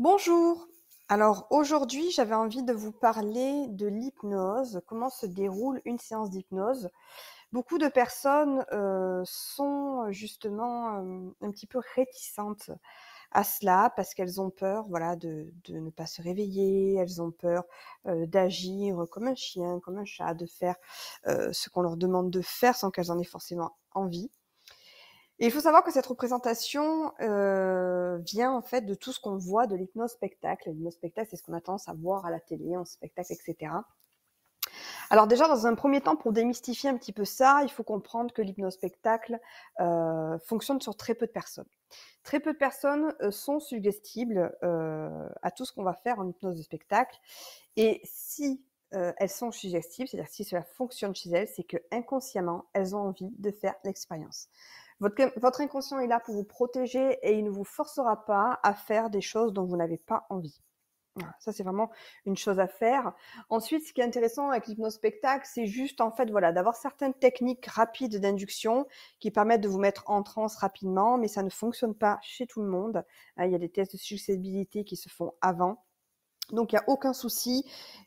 Bonjour. Alors aujourd'hui, j'avais envie de vous parler de l'hypnose, comment se déroule une séance d'hypnose. Beaucoup de personnes sont justement un petit peu réticentes à cela parce qu'elles ont peur, voilà, de ne pas se réveiller, elles ont peur d'agir comme un chien, comme un chat, de faire ce qu'on leur demande de faire sans qu'elles en aient forcément envie. Et il faut savoir que cette représentation vient en fait de tout ce qu'on voit de l'hypnose-spectacle. L'hypnose-spectacle, c'est ce qu'on a tendance à voir à la télé, en spectacle, etc. Alors déjà, dans un premier temps, pour démystifier un petit peu ça, il faut comprendre que l'hypnose-spectacle fonctionne sur très peu de personnes. Très peu de personnes sont suggestibles à tout ce qu'on va faire en hypnose de spectacle. Et si elles sont suggestibles, c'est-à-dire si cela fonctionne chez elles, c'est que inconsciemment, elles ont envie de faire l'expérience. Votre inconscient est là pour vous protéger et il ne vous forcera pas à faire des choses dont vous n'avez pas envie. Voilà, ça c'est vraiment une chose à faire. Ensuite, ce qui est intéressant avec l'hypnose spectacle, c'est juste en fait voilà d'avoir certaines techniques rapides d'induction qui permettent de vous mettre en transe rapidement, mais ça ne fonctionne pas chez tout le monde. Il y a des tests de susceptibilité qui se font avant. Donc il n'y a aucun souci,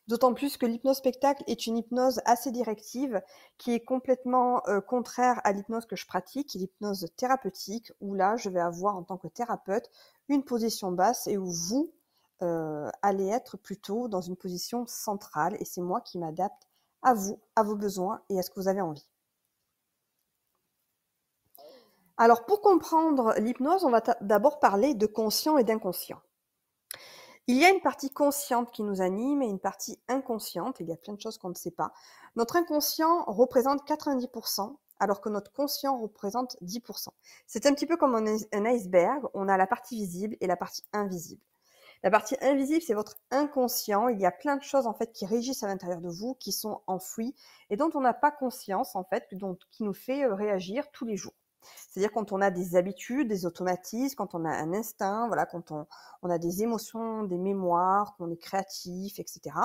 d'autant plus que l'hypnose spectacle est une hypnose assez directive qui est complètement contraire à l'hypnose que je pratique, l'hypnose thérapeutique, où là je vais avoir en tant que thérapeute une position basse et où vous allez être plutôt dans une position centrale et c'est moi qui m'adapte à vous, à vos besoins et à ce que vous avez envie. Alors pour comprendre l'hypnose, on va d'abord parler de conscient et d'inconscient. Il y a une partie consciente qui nous anime et une partie inconsciente. Il y a plein de choses qu'on ne sait pas. Notre inconscient représente 90%, alors que notre conscient représente 10%. C'est un petit peu comme un iceberg. On a la partie visible et la partie invisible. La partie invisible, c'est votre inconscient. Il y a plein de choses en fait qui régissent à l'intérieur de vous, qui sont enfouies et dont on n'a pas conscience en fait, qui nous fait réagir tous les jours. C'est-à-dire quand on a des habitudes, des automatismes, quand on a un instinct, voilà, quand on a des émotions, des mémoires, qu'on est créatif, etc.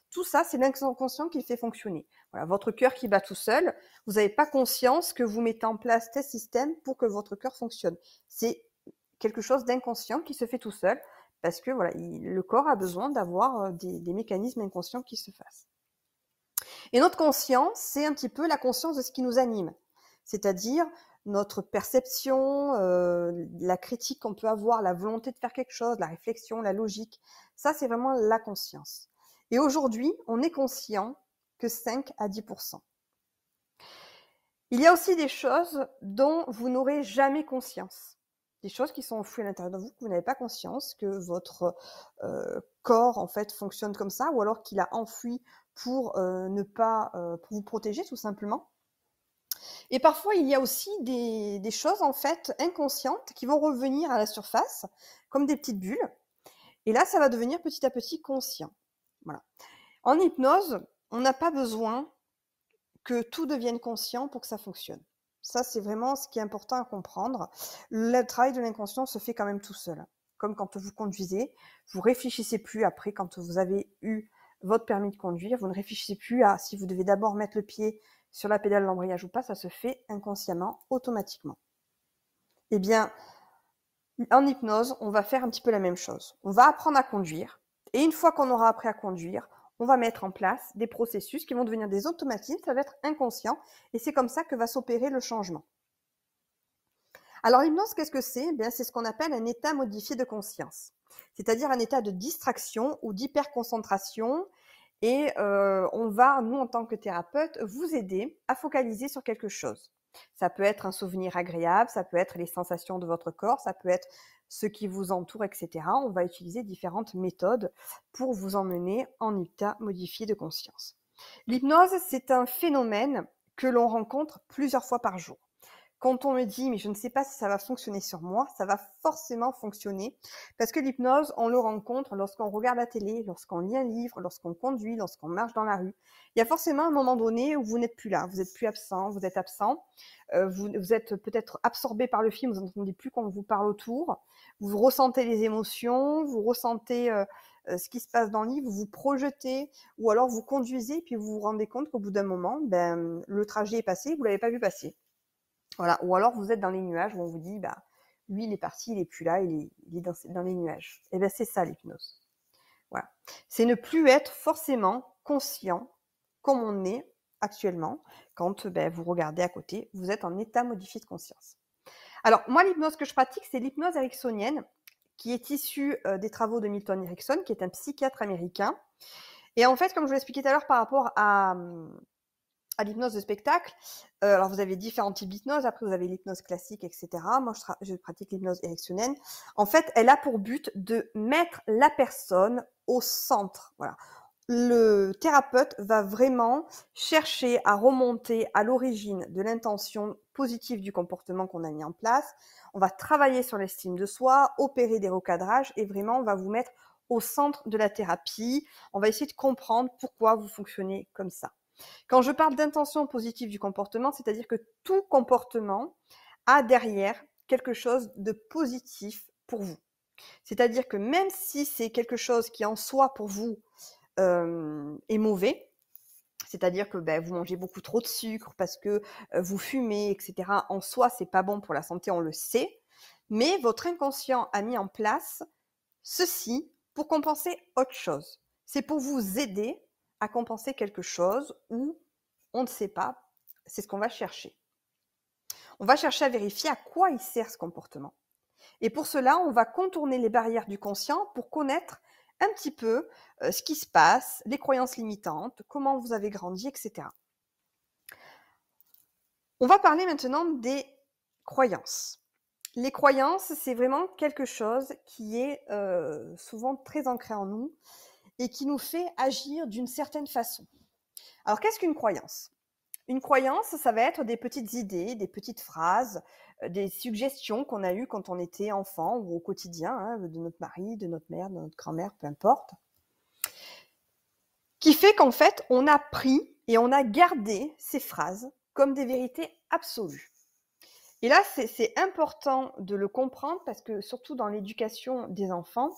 Tout ça, c'est l'inconscient qui le fait fonctionner. Voilà, votre cœur qui bat tout seul, vous n'avez pas conscience que vous mettez en place tel système pour que votre cœur fonctionne. C'est quelque chose d'inconscient qui se fait tout seul parce que voilà, le corps a besoin d'avoir des mécanismes inconscients qui se fassent. Et notre conscience, c'est un petit peu la conscience de ce qui nous anime, c'est-à-dire notre perception, la critique qu'on peut avoir, la volonté de faire quelque chose, la réflexion, la logique. Ça, c'est vraiment la conscience. Et aujourd'hui, on est conscient que 5 à 10%. Il y a aussi des choses dont vous n'aurez jamais conscience. Des choses qui sont enfouies à l'intérieur de vous, que vous n'avez pas conscience, que votre corps en fait fonctionne comme ça, ou alors qu'il a enfoui pour ne pas pour vous protéger tout simplement. Et parfois il y a aussi des choses en fait inconscientes qui vont revenir à la surface, comme des petites bulles. Et là, ça va devenir petit à petit conscient. Voilà. En hypnose, on n'a pas besoin que tout devienne conscient pour que ça fonctionne. Ça, c'est vraiment ce qui est important à comprendre. Le travail de l'inconscient se fait quand même tout seul. Comme quand vous conduisez, vous réfléchissez plus après, quand vous avez eu votre permis de conduire, vous ne réfléchissez plus à si vous devez d'abord mettre le pied sur la pédale d'embrayage ou pas, ça se fait inconsciemment, automatiquement. Eh bien, en hypnose, on va faire un petit peu la même chose. On va apprendre à conduire, et une fois qu'on aura appris à conduire, on va mettre en place des processus qui vont devenir des automatismes, ça va être inconscient, et c'est comme ça que va s'opérer le changement. Alors l'hypnose, qu'est-ce que c'est? Bien, c'est ce qu'on appelle un état modifié de conscience, c'est-à-dire un état de distraction ou d'hyperconcentration, et on va, nous en tant que thérapeute, vous aider à focaliser sur quelque chose. Ça peut être un souvenir agréable, ça peut être les sensations de votre corps, ça peut être ce qui vous entoure, etc. On va utiliser différentes méthodes pour vous emmener en état modifié de conscience. L'hypnose, c'est un phénomène que l'on rencontre plusieurs fois par jour. Quand on me dit, mais je ne sais pas si ça va fonctionner sur moi, ça va forcément fonctionner. Parce que l'hypnose, on le rencontre lorsqu'on regarde la télé, lorsqu'on lit un livre, lorsqu'on conduit, lorsqu'on marche dans la rue. Il y a forcément un moment donné où vous n'êtes plus là, vous êtes plus absent, vous êtes absent. Vous êtes peut-être absorbé par le film, vous n'entendez plus qu'on vous parle autour. Vous ressentez les émotions, vous ressentez ce qui se passe dans le livre, vous vous projetez, ou alors vous conduisez, puis vous vous rendez compte qu'au bout d'un moment, le trajet est passé, vous l'avez pas vu passer. Voilà. Ou alors vous êtes dans les nuages où on vous dit, bah, lui, il est parti, il est plus là, il est dans les nuages. Et bien, c'est ça l'hypnose. Voilà. C'est ne plus être forcément conscient comme on est actuellement. Quand vous regardez à côté, vous êtes en état modifié de conscience. Alors, moi, l'hypnose que je pratique, c'est l'hypnose ericksonienne, qui est issue des travaux de Milton Erickson, qui est un psychiatre américain. Et en fait, comme je vous l'expliquais tout à l'heure par rapport à l'hypnose de spectacle, alors vous avez différents types d'hypnose. Après, vous avez l'hypnose classique, etc. Moi, je pratique l'hypnose ericksonienne. En fait, elle a pour but de mettre la personne au centre. Voilà. Le thérapeute va vraiment chercher à remonter à l'origine de l'intention positive du comportement qu'on a mis en place. On va travailler sur l'estime de soi, opérer des recadrages et vraiment, on va vous mettre au centre de la thérapie. On va essayer de comprendre pourquoi vous fonctionnez comme ça. Quand je parle d'intention positive du comportement, c'est-à-dire que tout comportement a derrière quelque chose de positif pour vous. C'est-à-dire que même si c'est quelque chose qui en soi pour vous est mauvais, c'est-à-dire que vous mangez beaucoup trop de sucre parce que vous fumez, etc. En soi, c'est pas bon pour la santé, on le sait. Mais votre inconscient a mis en place ceci pour compenser autre chose. C'est pour vous aider à compenser quelque chose ou on ne sait pas. C'est ce qu'on va chercher. On va chercher à vérifier à quoi il sert ce comportement. Et pour cela, on va contourner les barrières du conscient pour connaître un petit peu ce qui se passe, les croyances limitantes, comment vous avez grandi, etc. On va parler maintenant des croyances. Les croyances, c'est vraiment quelque chose qui est souvent très ancré en nous et qui nous fait agir d'une certaine façon. Alors, qu'est-ce qu'une croyance ? Une croyance, ça va être des petites idées, des petites phrases, des suggestions qu'on a eues quand on était enfant ou au quotidien, de notre mari, de notre mère, de notre grand-mère, peu importe, qui fait qu'en fait, on a pris et on a gardé ces phrases comme des vérités absolues. Et là, c'est important de le comprendre parce que surtout dans l'éducation des enfants,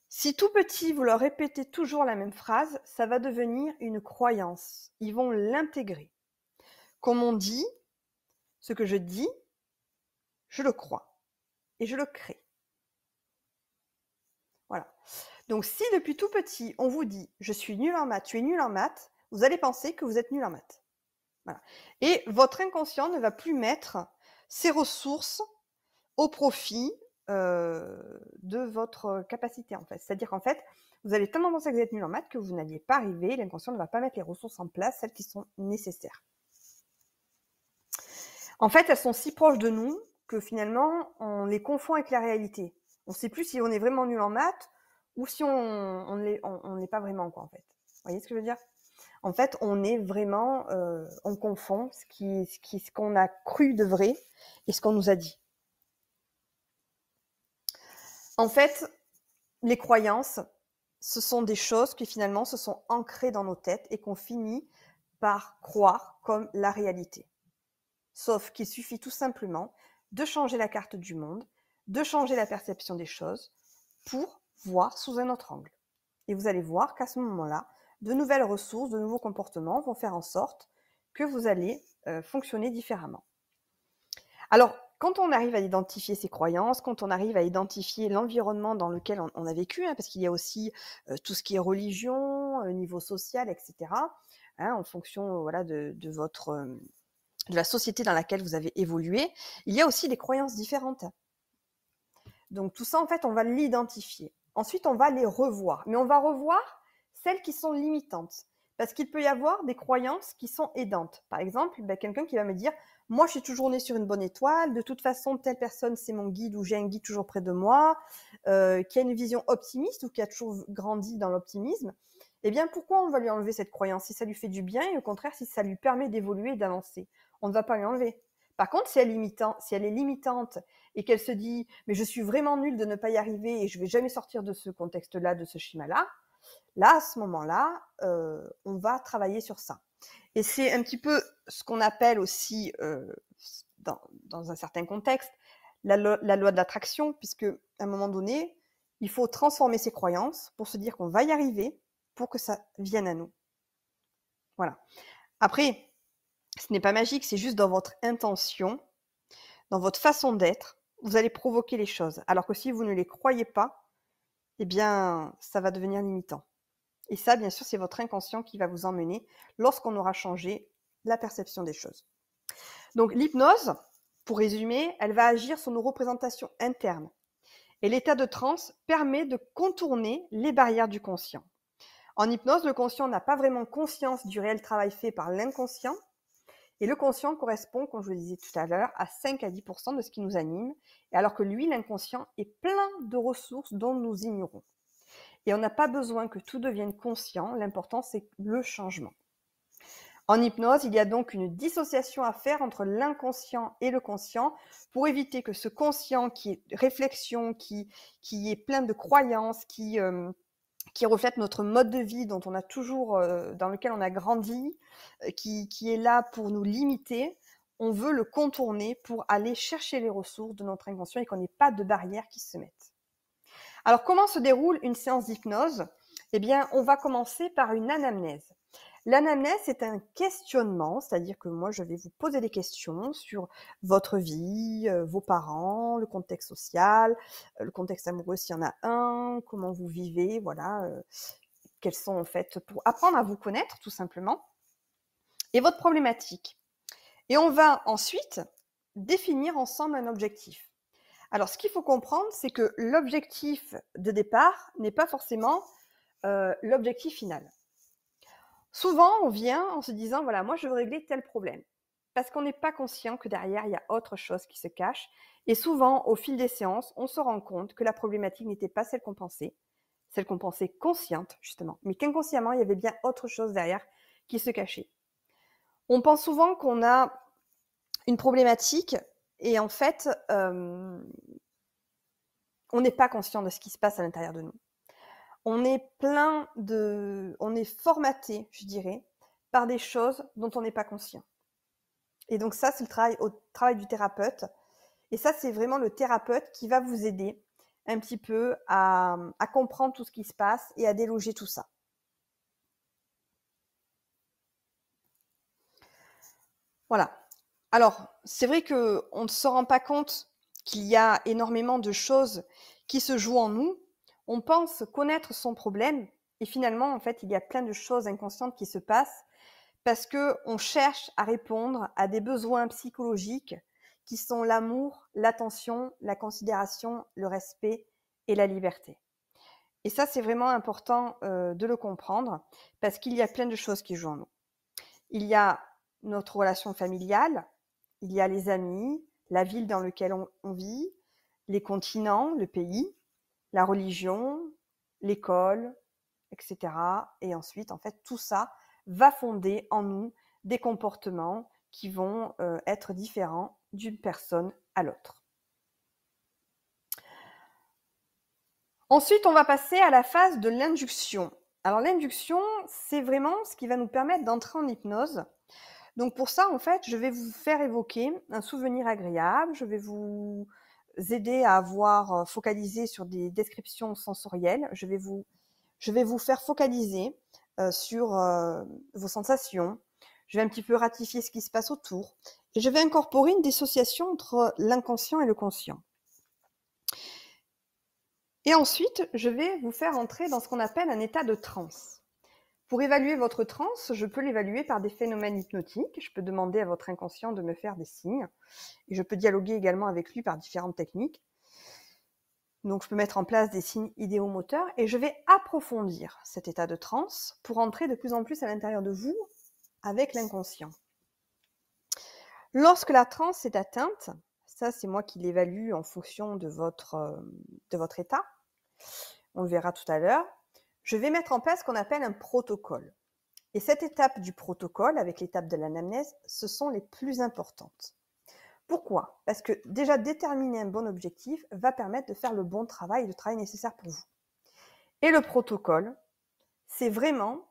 si tout petit, vous leur répétez toujours la même phrase, ça va devenir une croyance. Ils vont l'intégrer. Comme on dit, ce que je dis, je le crois et je le crée. Voilà. Donc si depuis tout petit, on vous dit « je suis nul en maths, tu es nul en maths », vous allez penser que vous êtes nul en maths. Voilà. Et votre inconscient ne va plus mettre ses ressources au profit de votre capacité en fait. C'est-à-dire qu'en fait, vous allez tellement penser que vous êtes nul en maths que vous n'alliez pas arriver, l'inconscient ne va pas mettre les ressources en place, celles qui sont nécessaires. En fait, elles sont si proches de nous que finalement, on les confond avec la réalité. On ne sait plus si on est vraiment nul en maths ou si on ne l'est pas vraiment, quoi, en fait. Vous voyez ce que je veux dire ? En fait, on est vraiment, on confond ce qu'on a cru de vrai et ce qu'on nous a dit. En fait, les croyances, ce sont des choses qui finalement se sont ancrées dans nos têtes et qu'on finit par croire comme la réalité. Sauf qu'il suffit tout simplement de changer la carte du monde, de changer la perception des choses pour voir sous un autre angle. Et vous allez voir qu'à ce moment-là, de nouvelles ressources, de nouveaux comportements vont faire en sorte que vous allez fonctionner différemment. Alors, quand on arrive à identifier ces croyances, quand on arrive à identifier l'environnement dans lequel on a vécu, parce qu'il y a aussi tout ce qui est religion, niveau social, etc., en fonction de votre... de la société dans laquelle vous avez évolué, il y a aussi des croyances différentes. Donc tout ça, en fait, on va l'identifier. Ensuite, on va les revoir. Mais on va revoir celles qui sont limitantes. Parce qu'il peut y avoir des croyances qui sont aidantes. Par exemple, quelqu'un qui va me dire « Moi, je suis toujours né sur une bonne étoile. De toute façon, telle personne, c'est mon guide ou j'ai un guide toujours près de moi. Qui a une vision optimiste ou qui a toujours grandi dans l'optimisme. » Eh bien, pourquoi on va lui enlever cette croyance si ça lui fait du bien et au contraire, si ça lui permet d'évoluer et d'avancer? On ne va pas lui enlever. Par contre, si elle est limitante et qu'elle se dit « mais je suis vraiment nulle de ne pas y arriver et je vais jamais sortir de ce contexte-là, de ce schéma-là », là, à ce moment-là, on va travailler sur ça. Et c'est un petit peu ce qu'on appelle aussi, dans un certain contexte, la loi de l'attraction, puisque à un moment donné, il faut transformer ses croyances pour se dire qu'on va y arriver pour que ça vienne à nous. Voilà. Après, ce n'est pas magique, c'est juste dans votre intention dans votre façon d'être, vous allez provoquer les choses. Alors que si vous ne les croyez pas, eh bien, ça va devenir limitant. Et ça, bien sûr, c'est votre inconscient qui va vous emmener lorsqu'on aura changé la perception des choses. Donc l'hypnose, pour résumer, elle va agir sur nos représentations internes. Et l'état de transe permet de contourner les barrières du conscient. En hypnose, le conscient n'a pas vraiment conscience du réel travail fait par l'inconscient. Et le conscient correspond, comme je vous le disais tout à l'heure, à 5 à 10% de ce qui nous anime, et alors que lui, l'inconscient, est plein de ressources dont nous ignorons. Et on n'a pas besoin que tout devienne conscient, l'important c'est le changement. En hypnose, il y a donc une dissociation à faire entre l'inconscient et le conscient pour éviter que ce conscient qui est réflexion, qui est plein de croyances, qui reflète notre mode de vie dont on a toujours, dans lequel on a grandi, qui est là pour nous limiter, on veut le contourner pour aller chercher les ressources de notre inconscient et qu'on n'ait pas de barrières qui se mettent. Alors, comment se déroule une séance d'hypnose? Eh bien, on va commencer par une anamnèse. L'anamnèse, c'est un questionnement, c'est-à-dire que moi, je vais vous poser des questions sur votre vie, vos parents, le contexte social, le contexte amoureux s'il y en a un, comment vous vivez, voilà, quels sont en fait, pour apprendre à vous connaître tout simplement, et votre problématique. Et on va ensuite définir ensemble un objectif. Alors, ce qu'il faut comprendre, c'est que l'objectif de départ n'est pas forcément l'objectif final. Souvent, on vient en se disant, voilà, moi, je veux régler tel problème. Parce qu'on n'est pas conscient que derrière, il y a autre chose qui se cache. Et souvent, au fil des séances, on se rend compte que la problématique n'était pas celle qu'on pensait consciente, justement, mais qu'inconsciemment, il y avait bien autre chose derrière qui se cachait. On pense souvent qu'on a une problématique et en fait, on n'est pas conscient de ce qui se passe à l'intérieur de nous. On est formaté, je dirais, par des choses dont on n'est pas conscient. Et donc ça, c'est le travail du thérapeute. Et ça, c'est vraiment le thérapeute qui va vous aider un petit peu à comprendre tout ce qui se passe et à déloger tout ça. Voilà. Alors, c'est vrai qu'on ne se rend pas compte qu'il y a énormément de choses qui se jouent en nous. On pense connaître son problème et finalement, en fait, il y a plein de choses inconscientes qui se passent parce qu'on cherche à répondre à des besoins psychologiques qui sont l'amour, l'attention, la considération, le respect et la liberté. Et ça, c'est vraiment important de le comprendre parce qu'il y a plein de choses qui jouent en nous. Il y a notre relation familiale, il y a les amis, la ville dans laquelle on vit, les continents, le pays, la religion, l'école, etc. Et ensuite, en fait, tout ça va fonder en nous des comportements qui vont être différents d'une personne à l'autre. Ensuite, on va passer à la phase de l'induction. Alors l'induction, c'est vraiment ce qui va nous permettre d'entrer en hypnose. Donc pour ça, en fait, je vais vous faire évoquer un souvenir agréable, je vais vous aider à avoir focalisé sur des descriptions sensorielles, je vais vous faire focaliser sur vos sensations, je vais un petit peu ratifier ce qui se passe autour, et je vais incorporer une dissociation entre l'inconscient et le conscient. Et ensuite, je vais vous faire entrer dans ce qu'on appelle un état de transe. Pour évaluer votre transe, je peux l'évaluer par des phénomènes hypnotiques. Je peux demander à votre inconscient de me faire des signes. Et je peux dialoguer également avec lui par différentes techniques. Donc, je peux mettre en place des signes idéomoteurs et je vais approfondir cet état de transe pour entrer de plus en plus à l'intérieur de vous avec l'inconscient. Lorsque la transe est atteinte, ça c'est moi qui l'évalue en fonction de votre état, on le verra tout à l'heure, je vais mettre en place ce qu'on appelle un protocole. Et cette étape du protocole, avec l'étape de l'anamnèse, ce sont les plus importantes. Pourquoi? Parce que déjà déterminer un bon objectif va permettre de faire le bon travail, le travail nécessaire pour vous. Et le protocole, c'est vraiment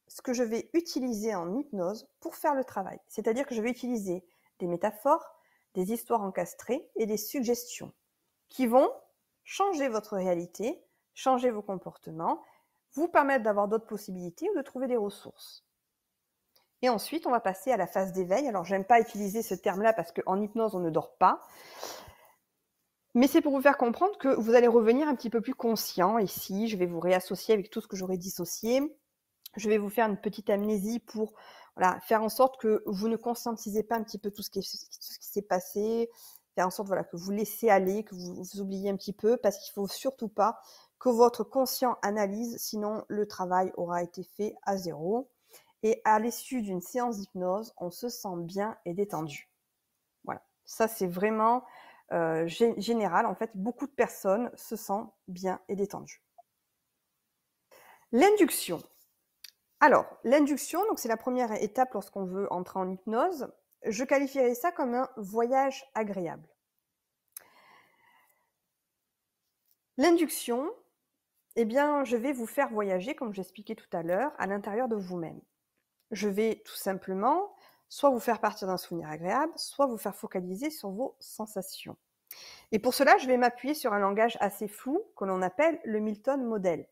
ce que je vais utiliser en hypnose pour faire le travail. C'est-à-dire que je vais utiliser des métaphores, des histoires encastrées et des suggestions qui vont changer votre réalité, changer vos comportements, vous permettre d'avoir d'autres possibilités ou de trouver des ressources. Et ensuite, on va passer à la phase d'éveil. Alors, j'aime pas utiliser ce terme-là parce qu'en hypnose, on ne dort pas. Mais c'est pour vous faire comprendre que vous allez revenir un petit peu plus conscient. Ici, je vais vous réassocier avec tout ce que j'aurais dissocié. Je vais vous faire une petite amnésie pour voilà, faire en sorte que vous ne conscientisez pas un petit peu tout ce qui s'est passé, faire en sorte voilà, que vous laissez aller, que vous oubliez un petit peu, parce qu'il ne faut surtout pas que votre conscient analyse, sinon le travail aura été fait à zéro. Et à l'issue d'une séance d'hypnose, on se sent bien et détendu. Voilà, ça c'est vraiment général. En fait, beaucoup de personnes se sentent bien et détendues. L'induction. Alors, l'induction, donc c'est la première étape lorsqu'on veut entrer en hypnose. Je qualifierais ça comme un voyage agréable. L'induction, eh bien, je vais vous faire voyager, comme j'expliquais tout à l'heure, à l'intérieur de vous-même. Je vais tout simplement soit vous faire partir d'un souvenir agréable, soit vous faire focaliser sur vos sensations. Et pour cela, je vais m'appuyer sur un langage assez flou que l'on appelle le Milton Model.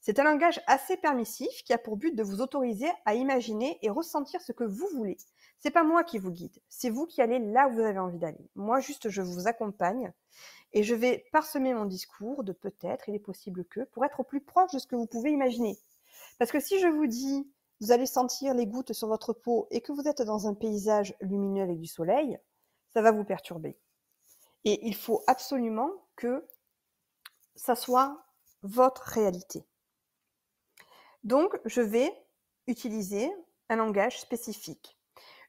C'est un langage assez permissif qui a pour but de vous autoriser à imaginer et ressentir ce que vous voulez. C'est pas moi qui vous guide, c'est vous qui allez là où vous avez envie d'aller. Moi, juste, je vous accompagne et je vais parsemer mon discours de peut-être, il est possible que, pour être au plus proche de ce que vous pouvez imaginer. Parce que si je vous dis, vous allez sentir les gouttes sur votre peau et que vous êtes dans un paysage lumineux avec du soleil, ça va vous perturber. Et il faut absolument que ça soit votre réalité. Donc, je vais utiliser un langage spécifique.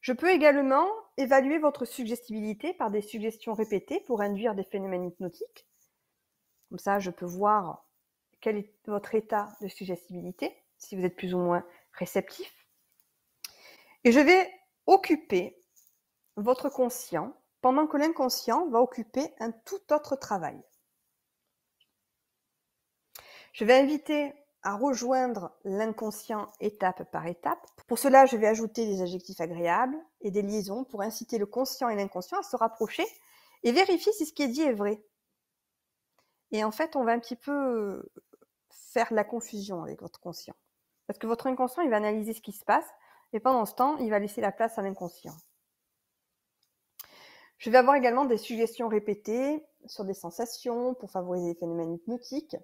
Je peux également évaluer votre suggestibilité par des suggestions répétées pour induire des phénomènes hypnotiques. Comme ça, je peux voir quel est votre état de suggestibilité, si vous êtes plus ou moins réceptif. Et je vais occuper votre conscient pendant que l'inconscient va occuper un tout autre travail. Je vais inviter à rejoindre l'inconscient étape par étape. Pour cela, je vais ajouter des adjectifs agréables et des liaisons pour inciter le conscient et l'inconscient à se rapprocher et vérifier si ce qui est dit est vrai. Et en fait, on va un petit peu faire la confusion avec votre conscient. Parce que votre inconscient, il va analyser ce qui se passe et pendant ce temps, il va laisser la place à l'inconscient. Je vais avoir également des suggestions répétées sur des sensations pour favoriser les phénomènes hypnotiques.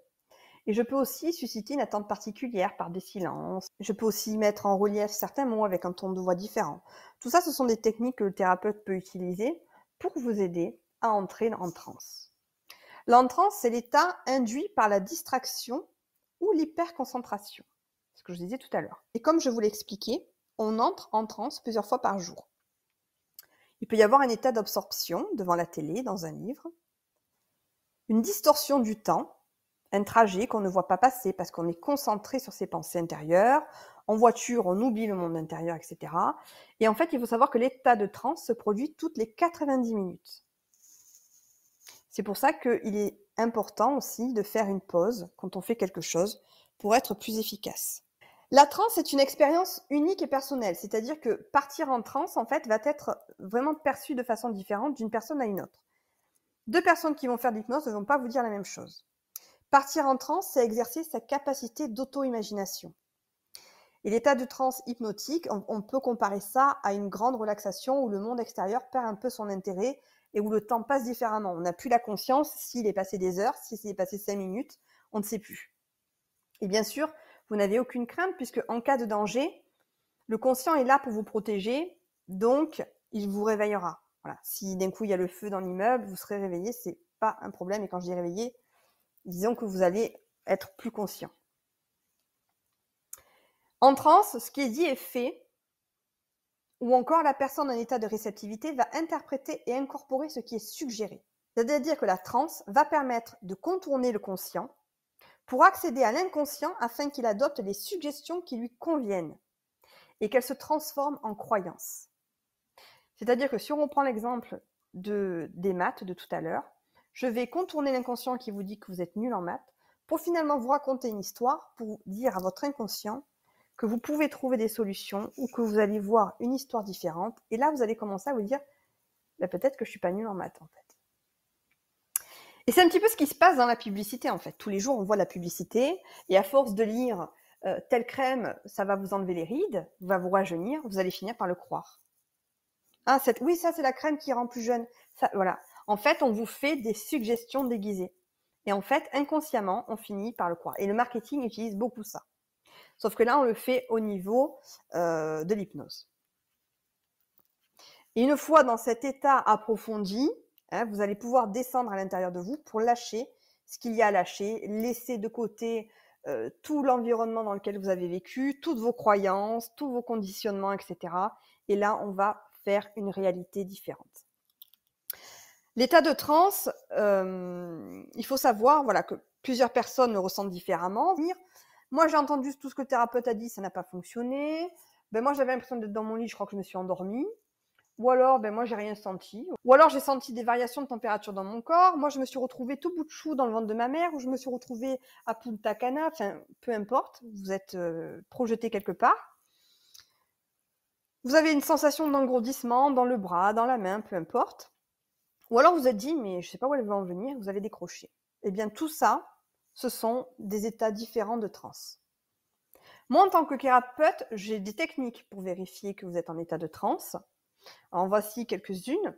Et je peux aussi susciter une attente particulière par des silences. Je peux aussi mettre en relief certains mots avec un ton de voix différent. Tout ça, ce sont des techniques que le thérapeute peut utiliser pour vous aider à entrer en transe. L'entrance, c'est l'état induit par la distraction ou l'hyperconcentration. C'est ce que je disais tout à l'heure. Et comme je vous l'ai expliqué, on entre en transe plusieurs fois par jour. Il peut y avoir un état d'absorption devant la télé, dans un livre, une distorsion du temps, un trajet qu'on ne voit pas passer parce qu'on est concentré sur ses pensées intérieures. En voiture, on oublie le monde intérieur, etc. Et en fait, il faut savoir que l'état de transe se produit toutes les 90 minutes. C'est pour ça qu'il est important aussi de faire une pause quand on fait quelque chose pour être plus efficace. La transe est une expérience unique et personnelle, c'est-à-dire que partir en transe, en fait, va être vraiment perçu de façon différente d'une personne à une autre. Deux personnes qui vont faire de l'hypnose ne vont pas vous dire la même chose. Partir en transe, c'est exercer sa capacité d'auto-imagination. Et l'état de transe hypnotique, on peut comparer ça à une grande relaxation où le monde extérieur perd un peu son intérêt et où le temps passe différemment. On n'a plus la conscience s'il est passé des heures, s'il est passé 5 minutes, on ne sait plus. Et bien sûr, vous n'avez aucune crainte puisque en cas de danger, le conscient est là pour vous protéger, donc il vous réveillera. Voilà. Si d'un coup il y a le feu dans l'immeuble, vous serez réveillé, c'est pas un problème. Et quand je dis réveillé, disons que vous allez être plus conscient. En transe, ce qui est dit est fait, ou encore la personne en état de réceptivité va interpréter et incorporer ce qui est suggéré. C'est-à-dire que la transe va permettre de contourner le conscient pour accéder à l'inconscient afin qu'il adopte les suggestions qui lui conviennent et qu'elles se transforment en croyances. C'est-à-dire que si on prend l'exemple des maths de tout à l'heure, je vais contourner l'inconscient qui vous dit que vous êtes nul en maths pour finalement vous raconter une histoire, pour dire à votre inconscient que vous pouvez trouver des solutions ou que vous allez voir une histoire différente. Et là, vous allez commencer à vous dire bah, peut-être que je ne suis pas nul en maths en fait. Et c'est un petit peu ce qui se passe dans la publicité en fait. Tous les jours, on voit la publicité et à force de lire telle crème, ça va vous enlever les rides, va vous rajeunir, vous allez finir par le croire. Ah, oui, ça c'est la crème qui rend plus jeune. Ça, voilà. En fait, on vous fait des suggestions déguisées. Et en fait, inconsciemment, on finit par le croire. Et le marketing utilise beaucoup ça. Sauf que là, on le fait au niveau de l'hypnose. Et une fois dans cet état approfondi, hein, vous allez pouvoir descendre à l'intérieur de vous pour lâcher ce qu'il y a à lâcher, laisser de côté tout l'environnement dans lequel vous avez vécu, toutes vos croyances, tous vos conditionnements, etc. Et là, on va faire une réalité différente. L'état de transe, il faut savoir voilà, que plusieurs personnes le ressentent différemment. Moi, j'ai entendu tout ce que le thérapeute a dit, ça n'a pas fonctionné. Ben, moi, j'avais l'impression d'être dans mon lit, je crois que je me suis endormie. Ou alors, ben, moi, j'ai rien senti. Ou alors, j'ai senti des variations de température dans mon corps. Moi, je me suis retrouvée tout bout de chou dans le ventre de ma mère, ou je me suis retrouvée à Punta Cana. Enfin, peu importe, vous êtes projeté quelque part. Vous avez une sensation d'engourdissement dans le bras, dans la main, peu importe. Ou alors, vous êtes dit, mais je ne sais pas où elle va en venir, vous avez décroché. Eh bien, tout ça, ce sont des états différents de transe. Moi, en tant que thérapeute, j'ai des techniques pour vérifier que vous êtes en état de transe. En voici quelques-unes.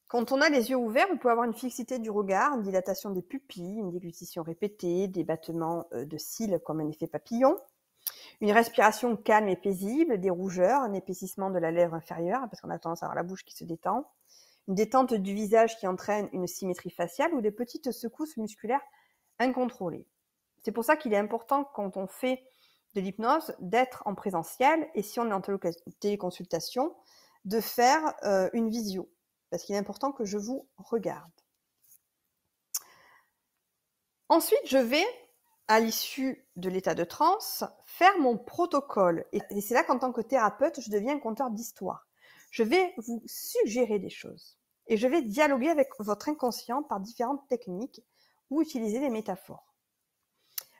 Quand on a les yeux ouverts, vous pouvez avoir une fixité du regard, une dilatation des pupilles, une déglutition répétée, des battements de cils comme un effet papillon, une respiration calme et paisible, des rougeurs, un épaississement de la lèvre inférieure, parce qu'on a tendance à avoir la bouche qui se détend, une détente du visage qui entraîne une symétrie faciale ou des petites secousses musculaires incontrôlées. C'est pour ça qu'il est important, quand on fait de l'hypnose, d'être en présentiel, et si on est en téléconsultation, de faire une visio, parce qu'il est important que je vous regarde. Ensuite, je vais, à l'issue de l'état de transe, faire mon protocole. Et c'est là qu'en tant que thérapeute, je deviens un conteur d'histoire. Je vais vous suggérer des choses. Et je vais dialoguer avec votre inconscient par différentes techniques ou utiliser des métaphores.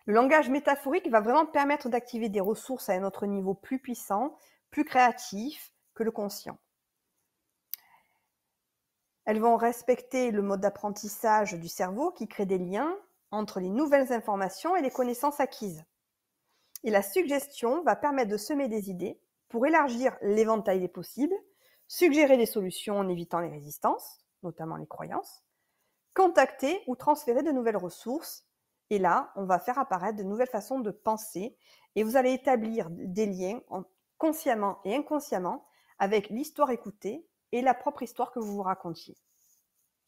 Le langage métaphorique va vraiment permettre d'activer des ressources à un autre niveau plus puissant, plus créatif que le conscient. Elles vont respecter le mode d'apprentissage du cerveau qui crée des liens entre les nouvelles informations et les connaissances acquises. Et la suggestion va permettre de semer des idées pour élargir l'éventail des possibles, suggérer des solutions en évitant les résistances, notamment les croyances, contacter ou transférer de nouvelles ressources. Et là, on va faire apparaître de nouvelles façons de penser et vous allez établir des liens consciemment et inconsciemment avec l'histoire écoutée et la propre histoire que vous vous racontiez.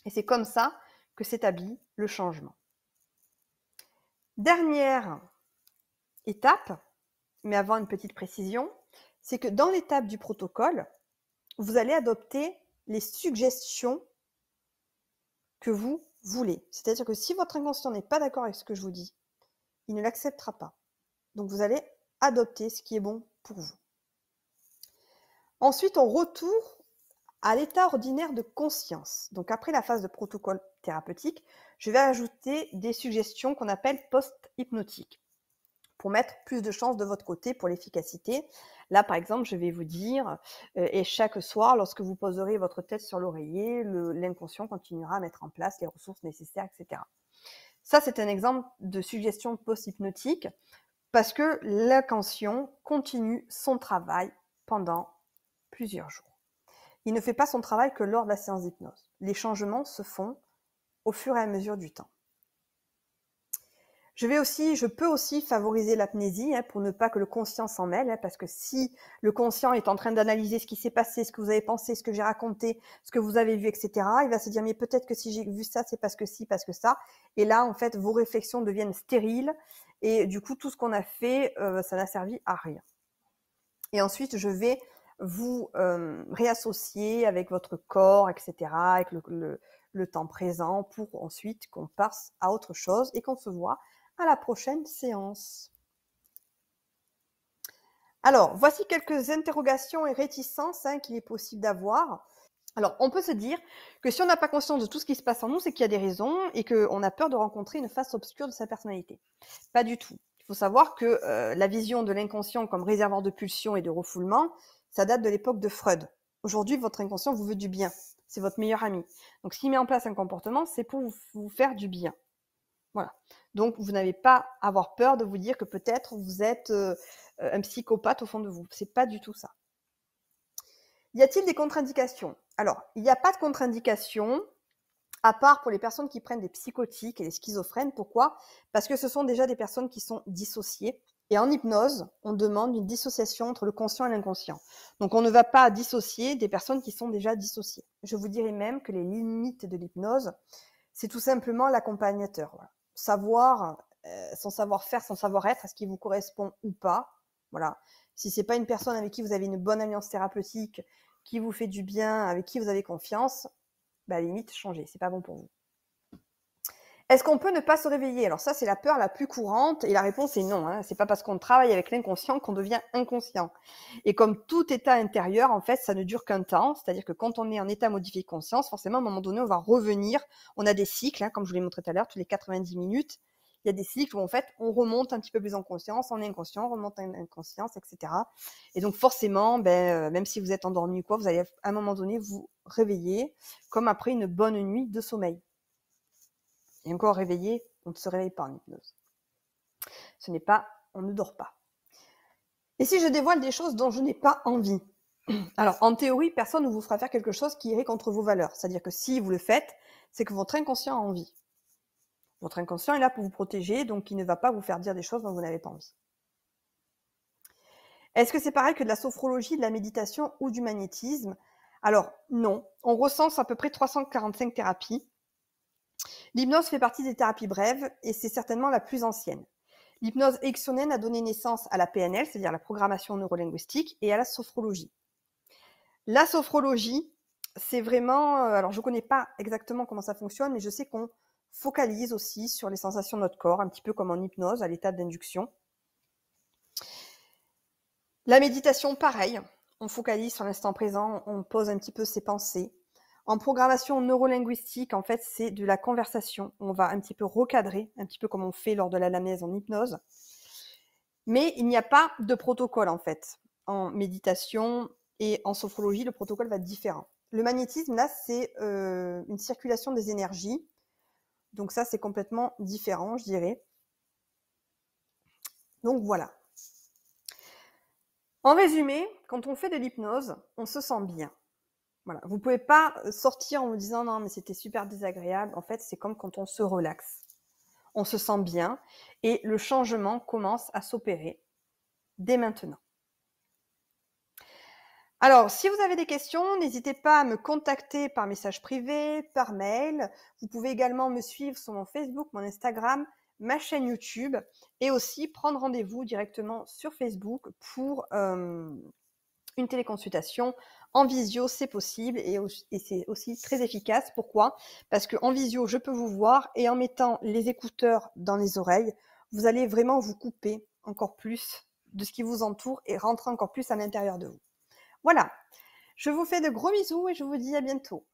Et c'est comme ça que s'établit le changement. Dernière étape, mais avant une petite précision, c'est que dans l'étape du protocole, vous allez adopter les suggestions que vous voulez. C'est-à-dire que si votre inconscient n'est pas d'accord avec ce que je vous dis, il ne l'acceptera pas. Donc vous allez adopter ce qui est bon pour vous. Ensuite, on retourne à l'état ordinaire de conscience. Donc après la phase de protocole thérapeutique, je vais ajouter des suggestions qu'on appelle post-hypnotiques pour mettre plus de chances de votre côté pour l'efficacité. Là, par exemple, je vais vous dire, et chaque soir, lorsque vous poserez votre tête sur l'oreiller, l'inconscient continuera à mettre en place les ressources nécessaires, etc. Ça, c'est un exemple de suggestion post-hypnotique parce que l'inconscient continue son travail pendant plusieurs jours. Il ne fait pas son travail que lors de la séance d'hypnose. Les changements se font au fur et à mesure du temps. Je peux aussi favoriser l'apnésie pour ne pas que le conscient s'en mêle, parce que si le conscient est en train d'analyser ce qui s'est passé, ce que vous avez pensé, ce que j'ai raconté, ce que vous avez vu, etc., il va se dire mais peut-être que si j'ai vu ça, c'est parce que si, parce que ça. Et là, en fait, vos réflexions deviennent stériles et du coup, tout ce qu'on a fait, ça n'a servi à rien. Et ensuite, je vais vous réassocier avec votre corps, etc., avec le temps présent pour ensuite qu'on passe à autre chose et qu'on se voit à la prochaine séance. Alors, voici quelques interrogations et réticences qu'il est possible d'avoir. Alors, on peut se dire que si on n'a pas conscience de tout ce qui se passe en nous, c'est qu'il y a des raisons et qu'on a peur de rencontrer une face obscure de sa personnalité. Pas du tout. Il faut savoir que la vision de l'inconscient comme réservoir de pulsions et de refoulement, ça date de l'époque de Freud. Aujourd'hui, votre inconscient vous veut du bien. C'est votre meilleur ami. Donc, s'il met en place un comportement, c'est pour vous faire du bien. Voilà. Donc, vous n'avez pas à avoir peur de vous dire que peut-être vous êtes un psychopathe au fond de vous. C'est pas du tout ça. Y a-t-il des contre-indications? Alors, il n'y a pas de contre-indications, à part pour les personnes qui prennent des psychotiques et les schizophrènes. Pourquoi? Parce que ce sont déjà des personnes qui sont dissociées. Et en hypnose, on demande une dissociation entre le conscient et l'inconscient. Donc, on ne va pas dissocier des personnes qui sont déjà dissociées. Je vous dirais même que les limites de l'hypnose, c'est tout simplement l'accompagnateur. Voilà. Savoir, son savoir-faire, son savoir-être, est-ce qu'il vous correspond ou pas. Voilà. Si c'est pas une personne avec qui vous avez une bonne alliance thérapeutique, qui vous fait du bien, avec qui vous avez confiance, bah, à la limite, changez, c'est pas bon pour vous. Est-ce qu'on peut ne pas se réveiller? Alors ça, c'est la peur la plus courante et la réponse est non. Hein. C'est pas parce qu'on travaille avec l'inconscient qu'on devient inconscient. Et comme tout état intérieur, en fait, ça ne dure qu'un temps. C'est-à-dire que quand on est en état modifié de conscience, forcément, à un moment donné, on va revenir. On a des cycles, hein, comme je vous l'ai montré tout à l'heure, tous les 90 minutes. Il y a des cycles où, en fait, on remonte un petit peu plus en conscience, on est inconscient, on remonte en inconscience, etc. Et donc, forcément, même si vous êtes endormi ou quoi, vous allez, à un moment donné, vous réveiller, comme après une bonne nuit de sommeil. Et encore réveillé, on ne se réveille pas en hypnose. Ce n'est pas, on ne dort pas. Et si je dévoile des choses dont je n'ai pas envie? Alors, en théorie, personne ne vous fera faire quelque chose qui irait contre vos valeurs. C'est-à-dire que si vous le faites, c'est que votre inconscient a envie. Votre inconscient est là pour vous protéger, donc il ne va pas vous faire dire des choses dont vous n'avez pas envie. Est-ce que c'est pareil que de la sophrologie, de la méditation ou du magnétisme? Alors, non. On recense à peu près 345 thérapies. L'hypnose fait partie des thérapies brèves et c'est certainement la plus ancienne. L'hypnose ericksonienne a donné naissance à la PNL, c'est-à-dire la programmation neurolinguistique, et à la sophrologie. La sophrologie, c'est vraiment... alors, je ne connais pas exactement comment ça fonctionne, mais je sais qu'on focalise aussi sur les sensations de notre corps, un petit peu comme en hypnose, à l'étape d'induction. La méditation, pareil. On focalise sur l'instant présent, on pose un petit peu ses pensées. En programmation neurolinguistique, en fait, c'est de la conversation. On va un petit peu recadrer, un petit peu comme on fait lors de l'anamnèse en hypnose. Mais il n'y a pas de protocole, en fait. En méditation et en sophrologie, le protocole va être différent. Le magnétisme, là, c'est une circulation des énergies. Donc ça, c'est complètement différent, je dirais. Donc voilà. En résumé, quand on fait de l'hypnose, on se sent bien. Voilà. Vous ne pouvez pas sortir en vous disant « Non, mais c'était super désagréable ». En fait, c'est comme quand on se relaxe. On se sent bien et le changement commence à s'opérer dès maintenant. Alors, si vous avez des questions, n'hésitez pas à me contacter par message privé, par mail. Vous pouvez également me suivre sur mon Facebook, mon Instagram, ma chaîne YouTube et aussi prendre rendez-vous directement sur Facebook pour une téléconsultation en visio, c'est possible et c'est aussi très efficace. Pourquoi? Parce qu'en visio, je peux vous voir et en mettant les écouteurs dans les oreilles, vous allez vraiment vous couper encore plus de ce qui vous entoure et rentrer encore plus à l'intérieur de vous. Voilà, je vous fais de gros bisous et je vous dis à bientôt.